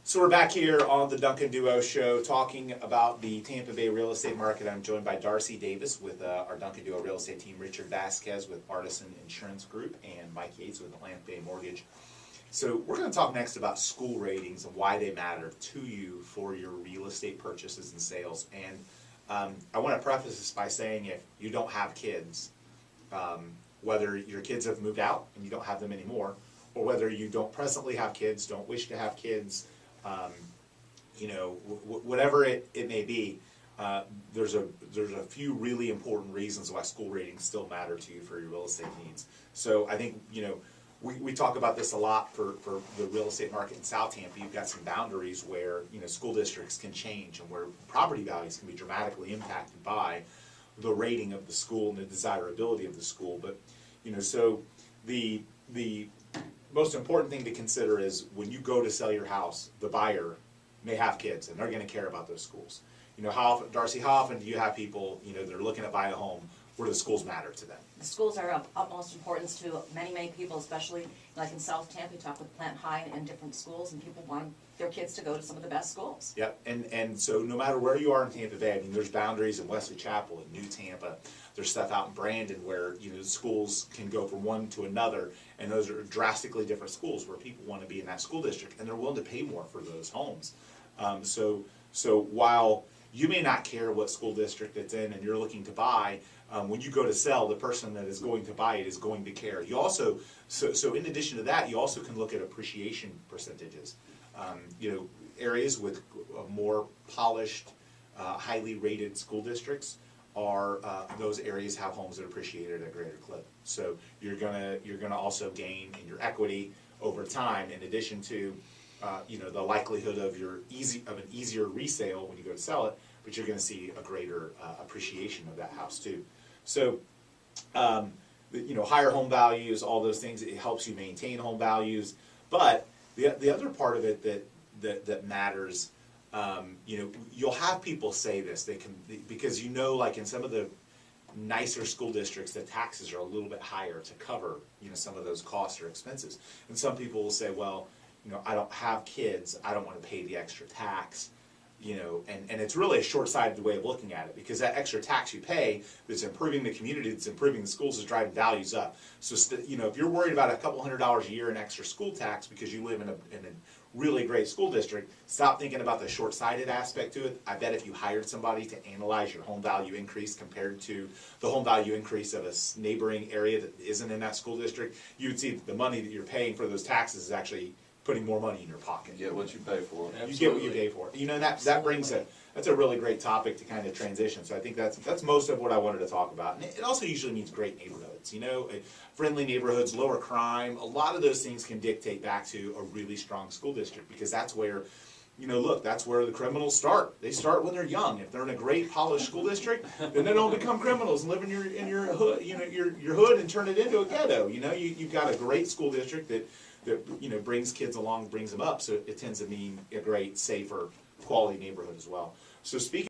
So we're back here on the Duncan Duo Show talking about the Tampa Bay real estate market. I'm joined by Darcy Davis with our Duncan Duo real estate team, Richard Vasquez with Artisan Insurance Group, and Mike Yates with Atlantic Bay Mortgage. So we're going to talk next about school ratings and why they matter to you for your real estate purchases and sales. And I want to preface this by saying if you don't have kids, whether your kids have moved out and you don't have them anymore, or whether you don't presently have kids, don't wish to have kids, whatever it may be, there's a few really important reasons why school ratings still matter to you for your real estate needs. So I think, we talk about this a lot for the real estate market in South Tampa. You've got some boundaries where, school districts can change and where property values can be dramatically impacted by the rating of the school and the desirability of the school. But, so the most important thing to consider is when you go to sell your house, the buyer may have kids and they're going to care about those schools. Darcy, how often do you have people, that are looking to buy a home where the schools matter to them? The schools are of utmost importance to many people, especially like in South Tampa. You talk with Plant High and different schools, and people want their kids to go to some of the best schools. Yep, and so no matter where you are in Tampa Bay, there's boundaries in Wesley Chapel and New Tampa. There's stuff out in Brandon where the schools can go from one to another, and those are drastically different schools where people want to be in that school district, and they're willing to pay more for those homes. So while you may not care what school district it's in and you're looking to buy, when you go to sell, the person that is going to buy it is going to care. You also, so in addition to that, you also can look at appreciation percentages. Areas with more polished, highly rated school districts are those areas have homes that are appreciated at a greater clip. So you're gonna also gain in your equity over time, in addition to the likelihood of an easier resale when you go to sell it, but you're going to see a greater appreciation of that house too. So, higher home values, all those things, it helps you maintain home values. But the other part of it that matters, you'll have people say this. Because like in some of the nicer school districts, the taxes are a little bit higher to cover some of those costs or expenses. And some people will say, well, I don't have kids, I don't want to pay the extra tax, and it's really a short-sighted way of looking at it, because that extra tax you pay that's improving the community, that's improving the schools, is driving values up. So, if you're worried about a couple $100s a year in extra school tax because you live in a really great school district, stop thinking about the short-sighted aspect to it. I bet if you hired somebody to analyze your home value increase compared to the home value increase of a neighboring area that isn't in that school district, you would see that the money that you're paying for those taxes is actually putting more money in your pocket. You get what you pay for. Absolutely. You get what you pay for. That brings that's a really great topic to kind of transition. So I think that's most of what I wanted to talk about. And it also usually means great neighborhoods, friendly neighborhoods, lower crime. A lot of those things can dictate back to a really strong school district, because that's where, that's where the criminals start. They start when they're young. If they're in a great polished school district, then they don't become criminals and live in your hood, your hood, and turn it into a ghetto. You've got a great school district that brings kids along, brings them up, so it tends to mean a great, safer, quality neighborhood as well. So speaking